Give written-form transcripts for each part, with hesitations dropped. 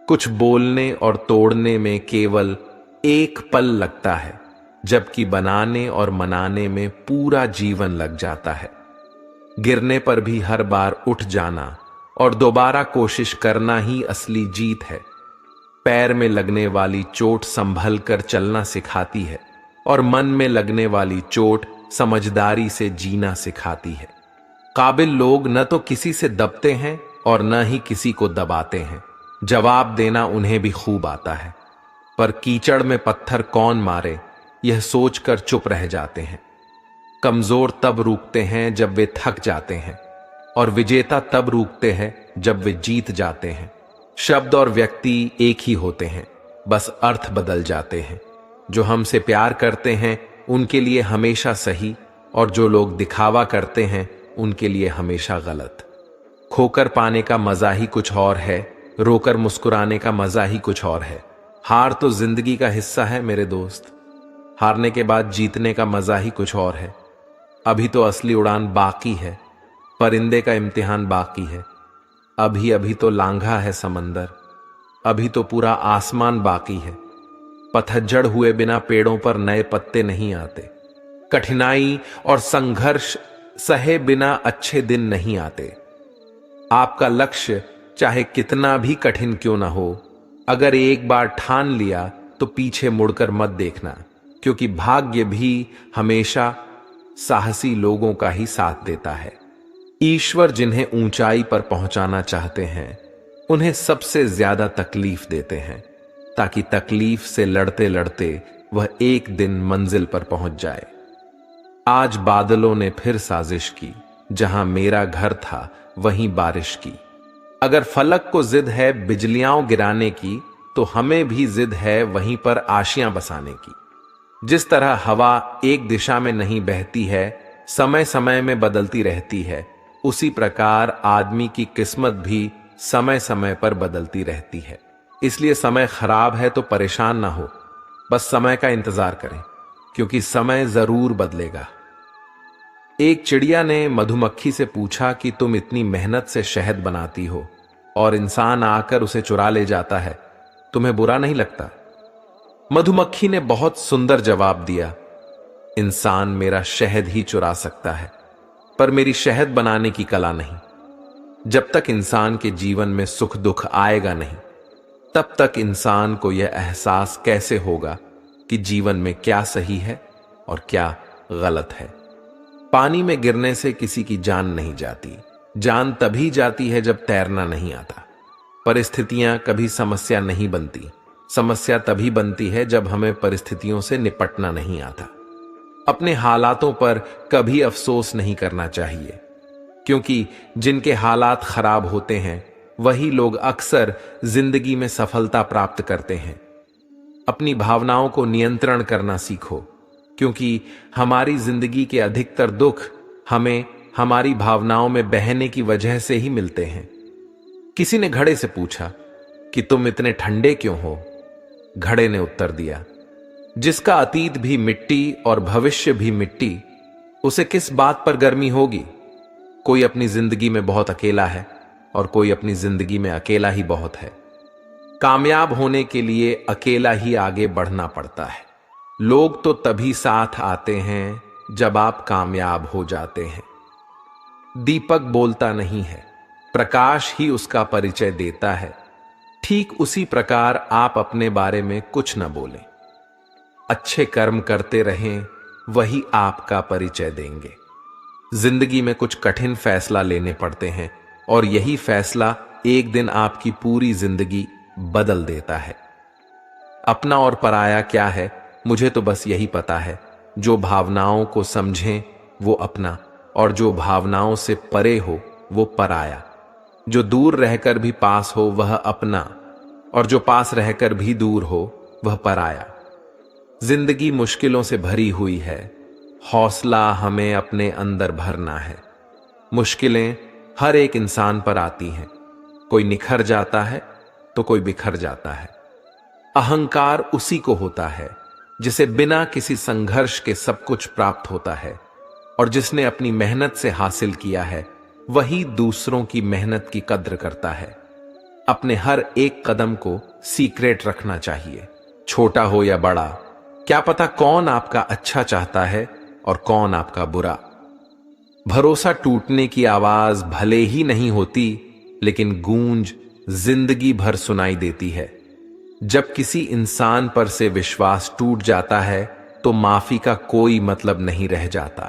कुछ बोलने और तोड़ने में केवल एक पल लगता है, जबकि बनाने और मनाने में पूरा जीवन लग जाता है। गिरने पर भी हर बार उठ जाना और दोबारा कोशिश करना ही असली जीत है। पैर में लगने वाली चोट संभल कर चलना सिखाती है और मन में लगने वाली चोट समझदारी से जीना सिखाती है। काबिल लोग न तो किसी से दबते हैं और न ही किसी को दबाते हैं। जवाब देना उन्हें भी खूब आता है, पर कीचड़ में पत्थर कौन मारे यह सोचकर चुप रह जाते हैं। कमजोर तब रुकते हैं जब वे थक जाते हैं और विजेता तब रुकते हैं जब वे जीत जाते हैं। शब्द और व्यक्ति एक ही होते हैं, बस अर्थ बदल जाते हैं। जो हमसे प्यार करते हैं उनके लिए हमेशा सही, और जो लोग दिखावा करते हैं उनके लिए हमेशा गलत। खोकर पाने का मजा ही कुछ और है, रोकर मुस्कुराने का मजा ही कुछ और है। हार तो जिंदगी का हिस्सा है मेरे दोस्त। हारने के बाद जीतने का मजा ही कुछ और है। अभी तो असली उड़ान बाकी है, परिंदे का इम्तिहान बाकी है। अभी अभी तो लांघा है समंदर, अभी तो पूरा आसमान बाकी है। पतझड़ हुए बिना पेड़ों पर नए पत्ते नहीं आते। कठिनाई और संघर्ष सहे बिना अच्छे दिन नहीं आते। आपका लक्ष्य चाहे कितना भी कठिन क्यों ना हो, अगर एक बार ठान लिया तो पीछे मुड़कर मत देखना, क्योंकि भाग्य भी हमेशा साहसी लोगों का ही साथ देता है। ईश्वर जिन्हें ऊंचाई पर पहुंचाना चाहते हैं उन्हें सबसे ज्यादा तकलीफ देते हैं, ताकि तकलीफ से लड़ते लड़ते वह एक दिन मंजिल पर पहुंच जाए। आज बादलों ने फिर साजिश की, जहां मेरा घर था वहीं बारिश की। अगर फलक को जिद है बिजलियां गिराने की, तो हमें भी जिद है वहीं पर आशियां बसाने की। जिस तरह हवा एक दिशा में नहीं बहती है, समय समय में बदलती रहती है, उसी प्रकार आदमी की किस्मत भी समय समय पर बदलती रहती है। इसलिए समय खराब है तो परेशान ना हो, बस समय का इंतजार करें, क्योंकि समय जरूर बदलेगा। एक चिड़िया ने मधुमक्खी से पूछा कि तुम इतनी मेहनत से शहद बनाती हो और इंसान आकर उसे चुरा ले जाता है, तुम्हें बुरा नहीं लगता? मधुमक्खी ने बहुत सुंदर जवाब दिया, इंसान मेरा शहद ही चुरा सकता है, पर मेरी शहद बनाने की कला नहीं। जब तक इंसान के जीवन में सुख दुख आएगा नहीं, तब तक इंसान को यह एहसास कैसे होगा कि जीवन में क्या सही है और क्या गलत है। पानी में गिरने से किसी की जान नहीं जाती। जान तभी जाती है जब तैरना नहीं आता। परिस्थितियां कभी समस्या नहीं बनती। समस्या तभी बनती है जब हमें परिस्थितियों से निपटना नहीं आता। अपने हालातों पर कभी अफसोस नहीं करना चाहिए, क्योंकि जिनके हालात खराब होते हैं वही लोग अक्सर जिंदगी में सफलता प्राप्त करते हैं। अपनी भावनाओं को नियंत्रण करना सीखो, क्योंकि हमारी जिंदगी के अधिकतर दुख हमें हमारी भावनाओं में बहने की वजह से ही मिलते हैं। किसी ने घड़े से पूछा कि तुम इतने ठंडे क्यों हो? घड़े ने उत्तर दिया, जिसका अतीत भी मिट्टी और भविष्य भी मिट्टी, उसे किस बात पर गर्मी होगी? कोई अपनी जिंदगी में बहुत अकेला है और कोई अपनी जिंदगी में अकेला ही बहुत है। कामयाब होने के लिए अकेला ही आगे बढ़ना पड़ता है। लोग तो तभी साथ आते हैं जब आप कामयाब हो जाते हैं। दीपक बोलता नहीं है, प्रकाश ही उसका परिचय देता है। ठीक उसी प्रकार आप अपने बारे में कुछ न बोलें। अच्छे कर्म करते रहें, वही आपका परिचय देंगे। जिंदगी में कुछ कठिन फैसला लेने पड़ते हैं और यही फैसला एक दिन आपकी पूरी जिंदगी बदल देता है। अपना और पराया क्या है, मुझे तो बस यही पता है। जो भावनाओं को समझें वो अपना, और जो भावनाओं से परे हो वो पराया। जो दूर रहकर भी पास हो वह अपना, और जो पास रहकर भी दूर हो वह पराया। जिंदगी मुश्किलों से भरी हुई है, हौसला हमें अपने अंदर भरना है। मुश्किलें हर एक इंसान पर आती हैं, कोई निखर जाता है तो कोई बिखर जाता है। अहंकार उसी को होता है जिसे बिना किसी संघर्ष के सब कुछ प्राप्त होता है, और जिसने अपनी मेहनत से हासिल किया है वही दूसरों की मेहनत की कद्र करता है। अपने हर एक कदम को सीक्रेट रखना चाहिए, छोटा हो या बड़ा। क्या पता कौन आपका अच्छा चाहता है और कौन आपका बुरा। भरोसा टूटने की आवाज भले ही नहीं होती, लेकिन गूंज जिंदगी भर सुनाई देती है। जब किसी इंसान पर से विश्वास टूट जाता है तो माफी का कोई मतलब नहीं रह जाता।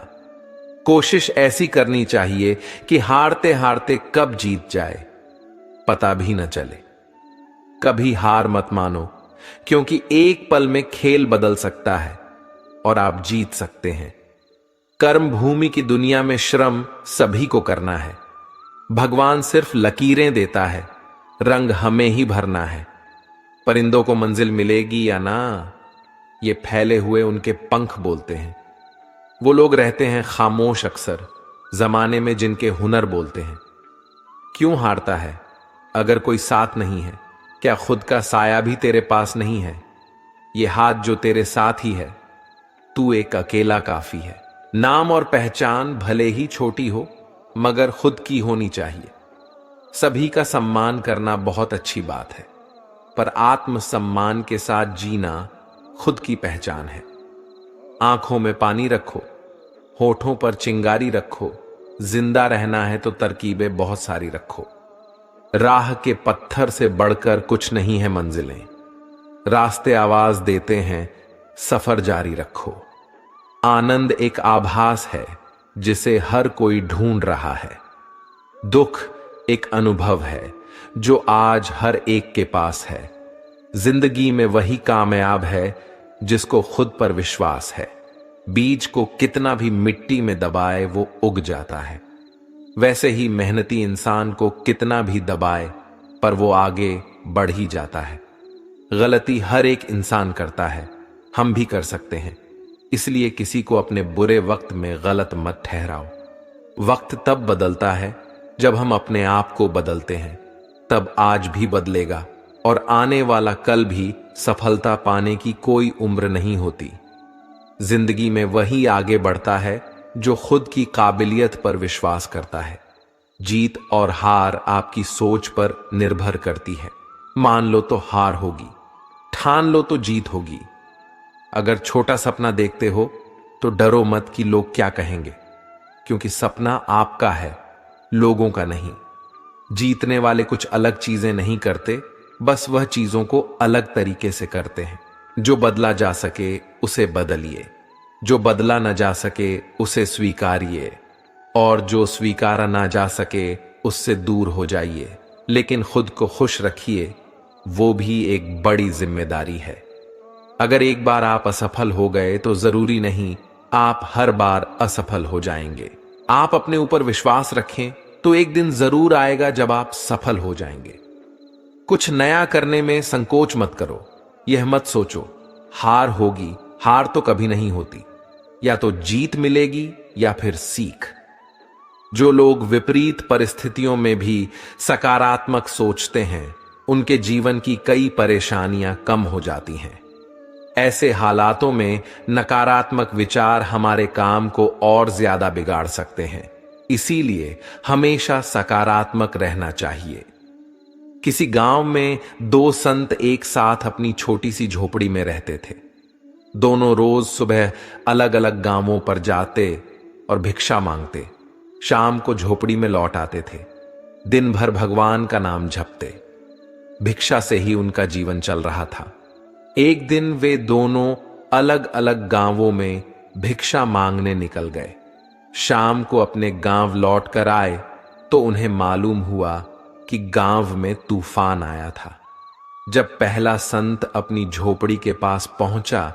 कोशिश ऐसी करनी चाहिए कि हारते हारते कब जीत जाए पता भी न चले। कभी हार मत मानो, क्योंकि एक पल में खेल बदल सकता है और आप जीत सकते हैं। कर्म भूमि की दुनिया में श्रम सभी को करना है। भगवान सिर्फ लकीरें देता है, रंग हमें ही भरना है। परिंदों को मंजिल मिलेगी या ना, ये फैले हुए उनके पंख बोलते हैं। वो लोग रहते हैं खामोश अक्सर, जमाने में जिनके हुनर बोलते हैं। क्यों हारता है? अगर कोई साथ नहीं है। क्या खुद का साया भी तेरे पास नहीं है? ये हाथ जो तेरे साथ ही है, तू एक अकेला काफी है। नाम और पहचान भले ही छोटी हो, मगर खुद की होनी चाहिए। सभी का सम्मान करना बहुत अच्छी बात है, पर आत्मसम्मान के साथ जीना खुद की पहचान है। आंखों में पानी रखो, होठों पर चिंगारी रखो। जिंदा रहना है तो तरकीबें बहुत सारी रखो। राह के पत्थर से बढ़कर कुछ नहीं है मंजिलें। रास्ते आवाज देते हैं, सफर जारी रखो। आनंद एक आभास है जिसे हर कोई ढूंढ रहा है। दुख एक अनुभव है जो आज हर एक के पास है। जिंदगी में वही कामयाब है जिसको खुद पर विश्वास है। बीज को कितना भी मिट्टी में दबाए वो उग जाता है। वैसे ही मेहनती इंसान को कितना भी दबाए पर वो आगे बढ़ ही जाता है। गलती हर एक इंसान करता है, हम भी कर सकते हैं। इसलिए किसी को अपने बुरे वक्त में गलत मत ठहराओ। वक्त तब बदलता है जब हम अपने आप को बदलते हैं। तब आज भी बदलेगा और आने वाला कल भी। सफलता पाने की कोई उम्र नहीं होती। जिंदगी में वही आगे बढ़ता है जो खुद की काबिलियत पर विश्वास करता है। जीत और हार आपकी सोच पर निर्भर करती है। मान लो तो हार होगी, ठान लो तो जीत होगी। अगर छोटा सपना देखते हो तो डरो मत कि लोग क्या कहेंगे, क्योंकि सपना आपका है, लोगों का नहीं। जीतने वाले कुछ अलग चीजें नहीं करते, बस वह चीजों को अलग तरीके से करते हैं। जो बदला जा सके उसे बदलिए, जो बदला न जा सके उसे स्वीकारिए, और जो स्वीकारा ना जा सके उससे दूर हो जाइए। लेकिन खुद को खुश रखिए, वो भी एक बड़ी जिम्मेदारी है। अगर एक बार आप असफल हो गए तो जरूरी नहीं आप हर बार असफल हो जाएंगे। आप अपने ऊपर विश्वास रखें तो एक दिन जरूर आएगा जब आप सफल हो जाएंगे। कुछ नया करने में संकोच मत करो। यह मत सोचो हार होगी, हार तो कभी नहीं होती। या तो जीत मिलेगी या फिर सीख। जो लोग विपरीत परिस्थितियों में भी सकारात्मक सोचते हैं, उनके जीवन की कई परेशानियां कम हो जाती हैं। ऐसे हालातों में नकारात्मक विचार हमारे काम को और ज्यादा बिगाड़ सकते हैं। इसीलिए हमेशा सकारात्मक रहना चाहिए। किसी गांव में दो संत एक साथ अपनी छोटी सी झोपड़ी में रहते थे। दोनों रोज सुबह अलग अलग गांवों पर जाते और भिक्षा मांगते। शाम को झोपड़ी में लौट आते थे। दिन भर भगवान का नाम जपते। भिक्षा से ही उनका जीवन चल रहा था। एक दिन वे दोनों अलग अलग गांवों में भिक्षा मांगने निकल गए। शाम को अपने गांव लौट कर आए तो उन्हें मालूम हुआ कि गांव में तूफान आया था। जब पहला संत अपनी झोपड़ी के पास पहुंचा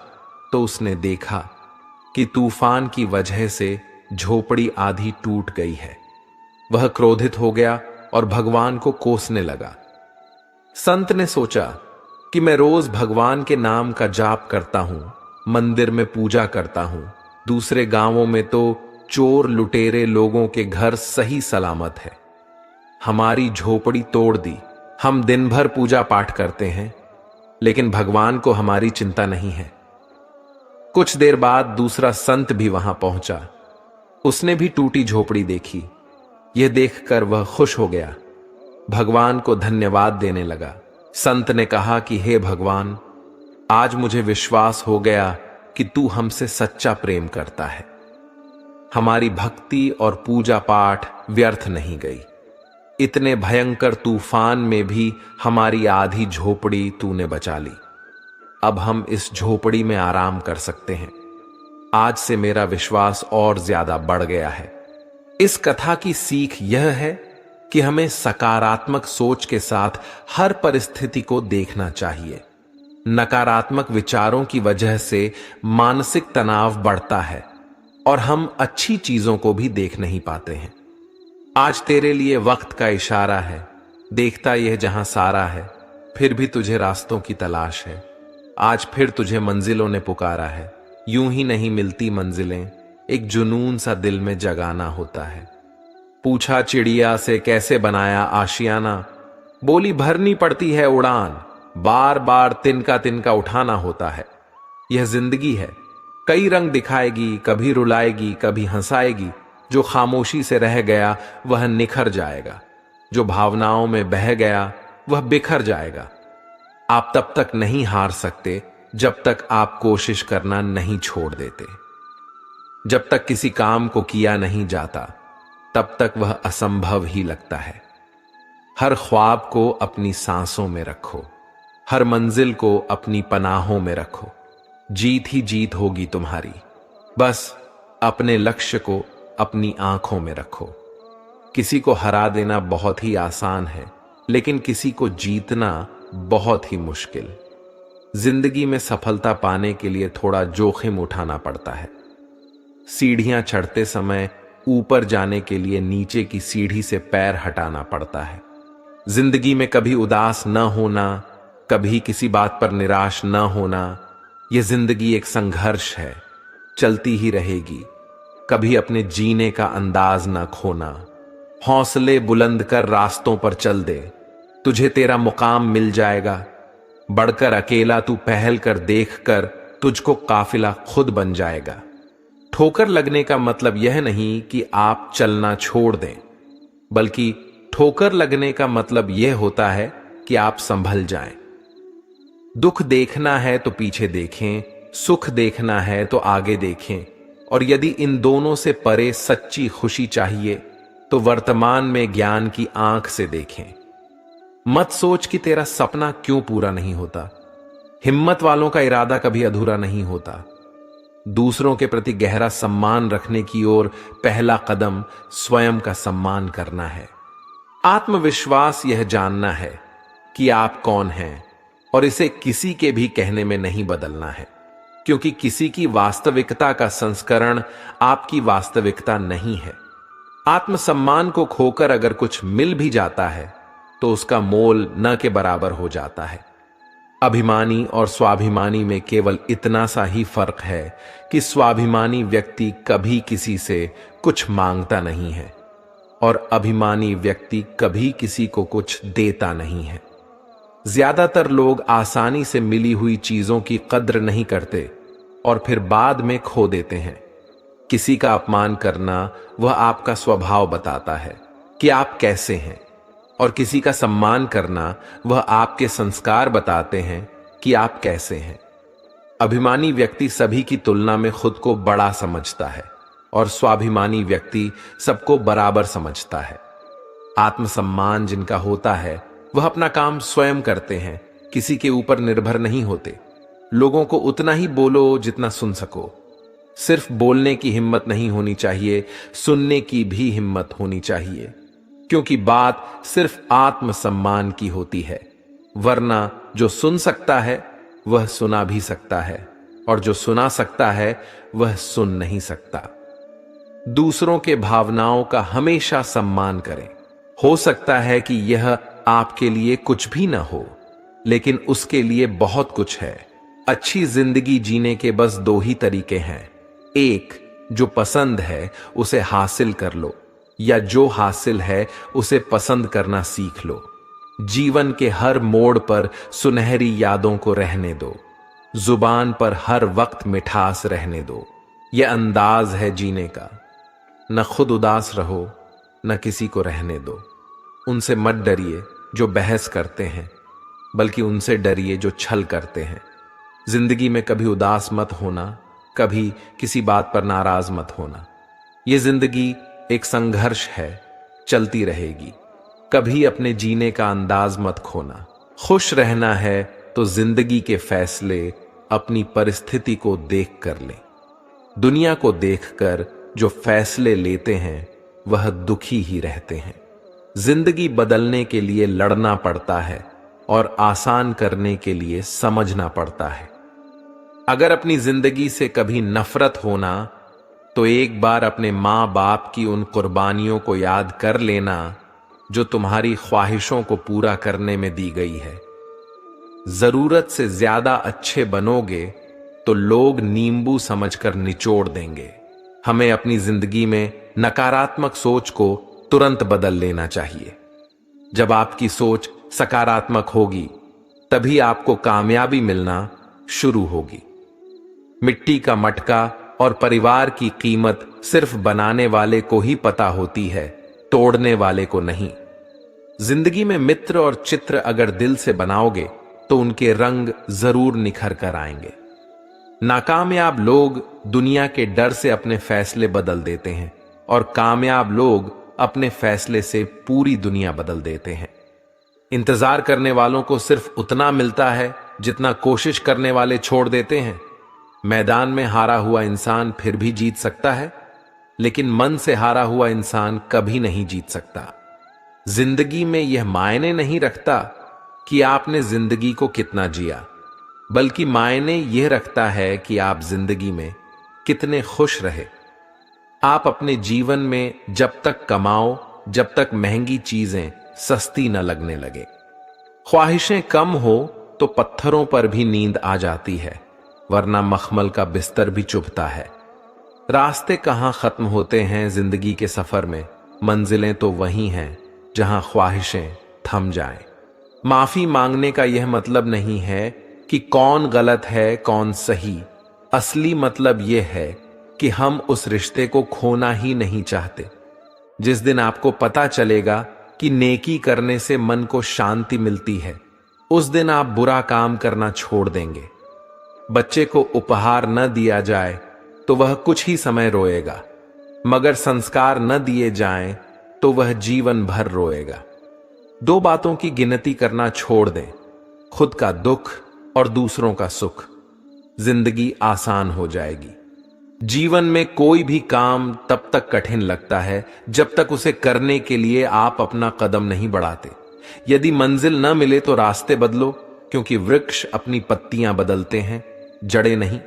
तो उसने देखा कि तूफान की वजह से झोपड़ी आधी टूट गई है। वह क्रोधित हो गया और भगवान को कोसने लगा। संत ने सोचा कि मैं रोज भगवान के नाम का जाप करता हूं, मंदिर में पूजा करता हूं। दूसरे गांवों में तो चोर लुटेरे लोगों के घर सही सलामत है। हमारी झोपड़ी तोड़ दी। हम दिन भर पूजा पाठ करते हैं, लेकिन भगवान को हमारी चिंता नहीं है। कुछ देर बाद दूसरा संत भी वहां पहुंचा। उसने भी टूटी झोपड़ी देखी। यह देखकर वह खुश हो गया। भगवान को धन्यवाद देने लगा। संत ने कहा कि हे भगवान, आज मुझे विश्वास हो गया कि तू हमसे सच्चा प्रेम करता है। हमारी भक्ति और पूजा पाठ व्यर्थ नहीं गई। इतने भयंकर तूफान में भी हमारी आधी झोपड़ी तूने बचा ली। अब हम इस झोपड़ी में आराम कर सकते हैं। आज से मेरा विश्वास और ज्यादा बढ़ गया है। इस कथा की सीख यह है कि हमें सकारात्मक सोच के साथ हर परिस्थिति को देखना चाहिए। नकारात्मक विचारों की वजह से मानसिक तनाव बढ़ता है और हम अच्छी चीजों को भी देख नहीं पाते हैं। आज तेरे लिए वक्त का इशारा है। देखता यह जहां सारा है, फिर भी तुझे रास्तों की तलाश है। आज फिर तुझे मंजिलों ने पुकारा है। यूं ही नहीं मिलती मंजिलें, एक जुनून सा दिल में जगाना होता है। पूछा चिड़िया से कैसे बनाया आशियाना, बोली भरनी पड़ती है उड़ान, बार बार तिनका तिनका उठाना होता है। यह जिंदगी है, कई रंग दिखाएगी, कभी रुलाएगी, कभी हंसाएगी। जो खामोशी से रह गया वह निखर जाएगा, जो भावनाओं में बह गया वह बिखर जाएगा। आप तब तक नहीं हार सकते जब तक आप कोशिश करना नहीं छोड़ देते। जब तक किसी काम को किया नहीं जाता तब तक वह असंभव ही लगता है। हर ख्वाब को अपनी सांसों में रखो, हर मंजिल को अपनी पनाहों में रखो। जीत ही जीत होगी तुम्हारी। बस अपने लक्ष्य को अपनी आंखों में रखो। किसी को हरा देना बहुत ही आसान है, लेकिन किसी को जीतना बहुत ही मुश्किल। जिंदगी में सफलता पाने के लिए थोड़ा जोखिम उठाना पड़ता है। सीढ़ियां चढ़ते समय ऊपर जाने के लिए नीचे की सीढ़ी से पैर हटाना पड़ता है। जिंदगी में कभी उदास न होना, कभी किसी बात पर निराश न होना, यह जिंदगी एक संघर्ष है, चलती ही रहेगी। कभी अपने जीने का अंदाज न खोना। हौसले बुलंद कर रास्तों पर चल दे, तुझे तेरा मुकाम मिल जाएगा। बढ़कर अकेला तू पहल कर, देख कर तुझको काफिला खुद बन जाएगा। ठोकर लगने का मतलब यह नहीं कि आप चलना छोड़ दें, बल्कि ठोकर लगने का मतलब यह होता है कि आप संभल जाएं। दुख देखना है तो पीछे देखें, सुख देखना है तो आगे देखें, और यदि इन दोनों से परे सच्ची खुशी चाहिए तो वर्तमान में ज्ञान की आंख से देखें। मत सोच कि तेरा सपना क्यों पूरा नहीं होता। हिम्मत वालों का इरादा कभी अधूरा नहीं होता। दूसरों के प्रति गहरा सम्मान रखने की ओर पहला कदम स्वयं का सम्मान करना है। आत्मविश्वास यह जानना है कि आप कौन हैं और इसे किसी के भी कहने में नहीं बदलना है, क्योंकि किसी की वास्तविकता का संस्करण आपकी वास्तविकता नहीं है। आत्मसम्मान को खोकर अगर कुछ मिल भी जाता है तो उसका मोल न के बराबर हो जाता है। अभिमानी और स्वाभिमानी में केवल इतना सा ही फर्क है कि स्वाभिमानी व्यक्ति कभी किसी से कुछ मांगता नहीं है और अभिमानी व्यक्ति कभी किसी को कुछ देता नहीं है। ज्यादातर लोग आसानी से मिली हुई चीजों की कद्र नहीं करते और फिर बाद में खो देते हैं। किसी का अपमान करना वह आपका स्वभाव बताता है कि आप कैसे हैं, और किसी का सम्मान करना वह आपके संस्कार बताते हैं कि आप कैसे हैं। अभिमानी व्यक्ति सभी की तुलना में खुद को बड़ा समझता है और स्वाभिमानी व्यक्ति सबको बराबर समझता है। आत्मसम्मान जिनका होता है वह अपना काम स्वयं करते हैं, किसी के ऊपर निर्भर नहीं होते। लोगों को उतना ही बोलो जितना सुन सको। सिर्फ बोलने की हिम्मत नहीं होनी चाहिए, सुनने की भी हिम्मत होनी चाहिए, क्योंकि बात सिर्फ आत्मसम्मान की होती है। वरना जो सुन सकता है वह सुना भी सकता है, और जो सुना सकता है वह सुन नहीं सकता। दूसरों के भावनाओं का हमेशा सम्मान करें। हो सकता है कि यह आपके लिए कुछ भी न हो, लेकिन उसके लिए बहुत कुछ है। अच्छी जिंदगी जीने के बस दो ही तरीके हैं। एक, जो पसंद है उसे हासिल कर लो, या जो हासिल है उसे पसंद करना सीख लो। जीवन के हर मोड़ पर सुनहरी यादों को रहने दो। जुबान पर हर वक्त मिठास रहने दो। यह अंदाज है जीने का। न खुद उदास रहो, न किसी को रहने दो। उनसे मत डरिए जो बहस करते हैं, बल्कि उनसे डरिए जो छल करते हैं। जिंदगी में कभी उदास मत होना, कभी किसी बात पर नाराज मत होना। ये जिंदगी एक संघर्ष है, चलती रहेगी। कभी अपने जीने का अंदाज मत खोना। खुश रहना है तो जिंदगी के फैसले अपनी परिस्थिति को देख कर लें। दुनिया को देखकर जो फैसले लेते हैं वह दुखी ही रहते हैं। जिंदगी बदलने के लिए लड़ना पड़ता है और आसान करने के लिए समझना पड़ता है। अगर अपनी जिंदगी से कभी नफरत होना तो एक बार अपने मां बाप की उन कुर्बानियों को याद कर लेना जो तुम्हारी ख्वाहिशों को पूरा करने में दी गई है। जरूरत से ज्यादा अच्छे बनोगे तो लोग नींबू समझकर निचोड़ देंगे। हमें अपनी जिंदगी में नकारात्मक सोच को तुरंत बदल लेना चाहिए। जब आपकी सोच सकारात्मक होगी तभी आपको कामयाबी मिलना शुरू होगी। मिट्टी का मटका और परिवार की कीमत सिर्फ बनाने वाले को ही पता होती है, तोड़ने वाले को नहीं। जिंदगी में मित्र और चित्र अगर दिल से बनाओगे तो उनके रंग जरूर निखर कर आएंगे। नाकामयाब लोग दुनिया के डर से अपने फैसले बदल देते हैं और कामयाब लोग अपने फैसले से पूरी दुनिया बदल देते हैं। इंतजार करने वालों को सिर्फ उतना मिलता है जितना कोशिश करने वाले छोड़ देते हैं। मैदान में हारा हुआ इंसान फिर भी जीत सकता है, लेकिन मन से हारा हुआ इंसान कभी नहीं जीत सकता। जिंदगी में यह मायने नहीं रखता कि आपने जिंदगी को कितना जिया, बल्कि मायने यह रखता है कि आप जिंदगी में कितने खुश रहे। आप अपने जीवन में जब तक कमाओ, जब तक महंगी चीजें सस्ती न लगने लगे। ख्वाहिशें कम हो तो पत्थरों पर भी नींद आ जाती है, वरना मखमल का बिस्तर भी चुभता है। रास्ते कहां खत्म होते हैं जिंदगी के सफर में, मंजिलें तो वही हैं जहां ख्वाहिशें थम जाएं। माफी मांगने का यह मतलब नहीं है कि कौन गलत है कौन सही। असली मतलब यह है कि हम उस रिश्ते को खोना ही नहीं चाहते। जिस दिन आपको पता चलेगा कि नेकी करने से मन को शांति मिलती है, उस दिन आप बुरा काम करना छोड़ देंगे। बच्चे को उपहार न दिया जाए तो वह कुछ ही समय रोएगा, मगर संस्कार न दिए जाएं तो वह जीवन भर रोएगा। दो बातों की गिनती करना छोड़ दें, खुद का दुख और दूसरों का सुख। जिंदगी आसान हो जाएगी। जीवन में कोई भी काम तब तक कठिन लगता है जब तक उसे करने के लिए आप अपना कदम नहीं बढ़ाते। यदि मंजिल न मिले तो रास्ते बदलो, क्योंकि वृक्ष अपनी पत्तियां बदलते हैं, जड़ें नहीं।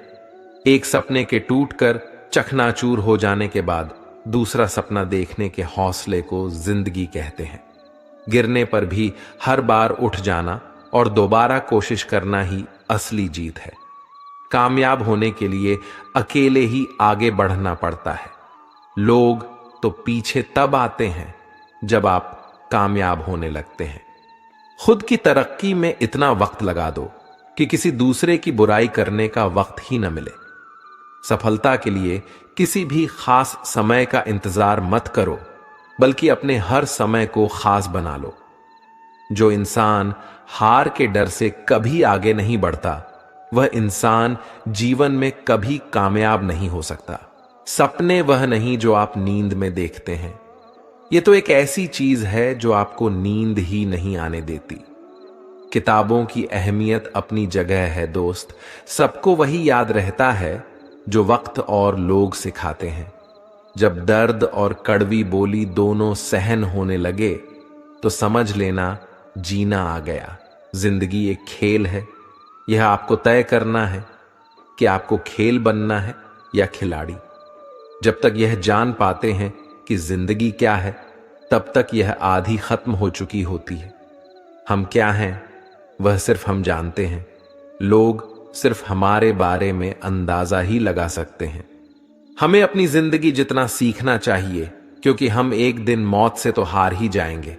एक सपने के टूटकर चकनाचूर हो जाने के बाद दूसरा सपना देखने के हौसले को जिंदगी कहते हैं। गिरने पर भी हर बार उठ जाना और दोबारा कोशिश करना ही असली जीत है। कामयाब होने के लिए अकेले ही आगे बढ़ना पड़ता है। लोग तो पीछे तब आते हैं जब आप कामयाब होने लगते हैं। खुद की तरक्की में इतना वक्त लगा दो कि किसी दूसरे की बुराई करने का वक्त ही न मिले। सफलता के लिए किसी भी खास समय का इंतजार मत करो, बल्कि अपने हर समय को खास बना लो। जो इंसान हार के डर से कभी आगे नहीं बढ़ता, वह इंसान जीवन में कभी कामयाब नहीं हो सकता। सपने वह नहीं जो आप नींद में देखते हैं, यह तो एक ऐसी चीज है जो आपको नींद ही नहीं आने देती। किताबों की अहमियत अपनी जगह है दोस्त, सबको वही याद रहता है जो वक्त और लोग सिखाते हैं। जब दर्द और कड़वी बोली दोनों सहन होने लगे तो समझ लेना जीना आ गया। जिंदगी एक खेल है, यह आपको तय करना है कि आपको खेल बनना है या खिलाड़ी। जब तक यह जान पाते हैं कि जिंदगी क्या है, तब तक यह आधी खत्म हो चुकी होती है। हम क्या हैं वह सिर्फ हम जानते हैं, लोग सिर्फ हमारे बारे में अंदाजा ही लगा सकते हैं। हमें अपनी जिंदगी जितना सीखना चाहिए, क्योंकि हम एक दिन मौत से तो हार ही जाएंगे।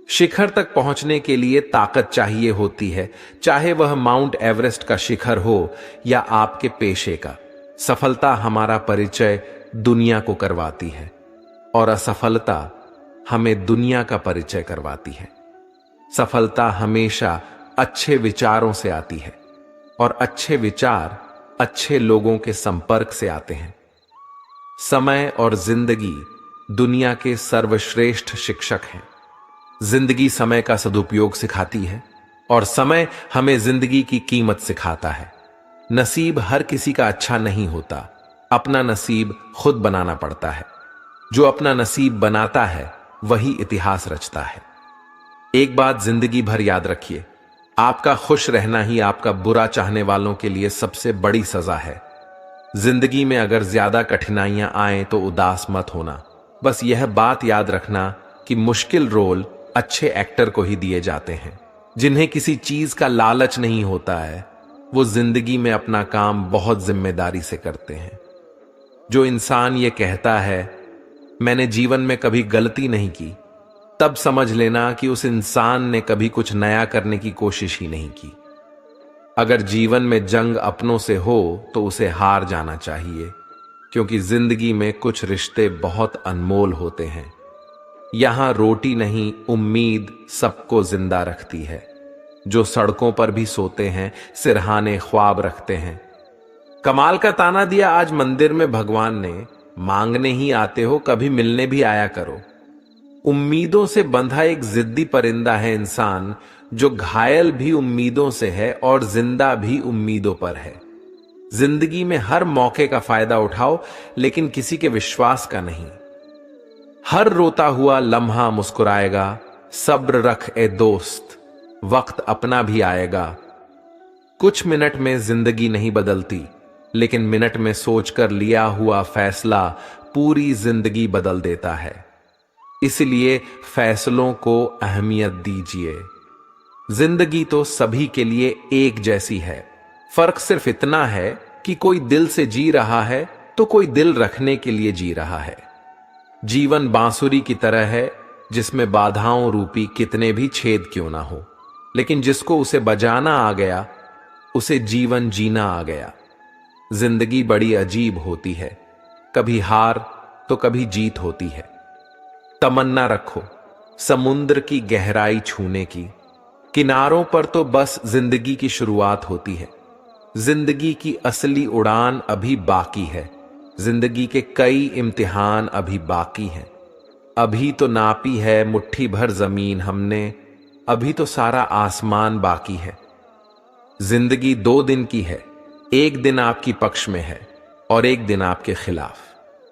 शिखर तक पहुंचने के लिए ताकत चाहिए होती है, चाहे वह माउंट एवरेस्ट का शिखर हो या आपके पेशे का। सफलता हमारा परिचय दुनिया को करवाती है और असफलता हमें दुनिया का परिचय करवाती है। सफलता हमेशा अच्छे विचारों से आती है और अच्छे विचार अच्छे लोगों के संपर्क से आते हैं। समय और जिंदगी दुनिया के सर्वश्रेष्ठ शिक्षक हैं। जिंदगी समय का सदुपयोग सिखाती है और समय हमें जिंदगी की कीमत सिखाता है। नसीब हर किसी का अच्छा नहीं होता, अपना नसीब खुद बनाना पड़ता है। जो अपना नसीब बनाता है वही इतिहास रचता है। एक बात जिंदगी भर याद रखिए, आपका खुश रहना ही आपका बुरा चाहने वालों के लिए सबसे बड़ी सजा है। जिंदगी में अगर ज्यादा कठिनाइयां आए तो उदास मत होना। बस यह बात याद रखना कि मुश्किल रोल अच्छे एक्टर को ही दिए जाते हैं। जिन्हें किसी चीज का लालच नहीं होता है वो जिंदगी में अपना काम बहुत जिम्मेदारी से करते हैं। जो इंसान ये कहता है मैंने जीवन में कभी गलती नहीं की, तब समझ लेना कि उस इंसान ने कभी कुछ नया करने की कोशिश ही नहीं की। अगर जीवन में जंग अपनों से हो तो उसे हार जाना चाहिए, क्योंकि जिंदगी में कुछ रिश्ते बहुत अनमोल होते हैं। यहां रोटी नहीं उम्मीद सबको जिंदा रखती है। जो सड़कों पर भी सोते हैं सिरहाने ख्वाब रखते हैं। कमाल का ताना दिया आज मंदिर में भगवान ने, मांगने ही आते हो कभी मिलने भी आया करो। उम्मीदों से बंधा एक जिद्दी परिंदा है इंसान, जो घायल भी उम्मीदों से है और जिंदा भी उम्मीदों पर है। जिंदगी में हर मौके का फायदा उठाओ, लेकिन किसी के विश्वास का नहीं। हर रोता हुआ लम्हा मुस्कुराएगा, सब्र रख ए दोस्त, वक्त अपना भी आएगा। कुछ मिनट में जिंदगी नहीं बदलती, लेकिन मिनट में सोचकर लिया हुआ फैसला पूरी जिंदगी बदल देता है। इसलिए फैसलों को अहमियत दीजिए। जिंदगी तो सभी के लिए एक जैसी है। फर्क सिर्फ इतना है कि कोई दिल से जी रहा है तो कोई दिल रखने के लिए जी रहा है। जीवन बांसुरी की तरह है, जिसमें बाधाओं रूपी कितने भी छेद क्यों ना हो, लेकिन जिसको उसे बजाना आ गया उसे जीवन जीना आ गया। जिंदगी बड़ी अजीब होती है, कभी हार तो कभी जीत होती है। तमन्ना रखो समुद्र की गहराई छूने की, किनारों पर तो बस जिंदगी की शुरुआत होती है। जिंदगी की असली उड़ान अभी बाकी है। जिंदगी के कई इम्तिहान अभी बाकी हैं। अभी तो नापी है मुट्ठी भर जमीन हमने, अभी तो सारा आसमान बाकी है। जिंदगी 2 दिन की है, एक दिन आपकी पक्ष में है और एक दिन आपके खिलाफ।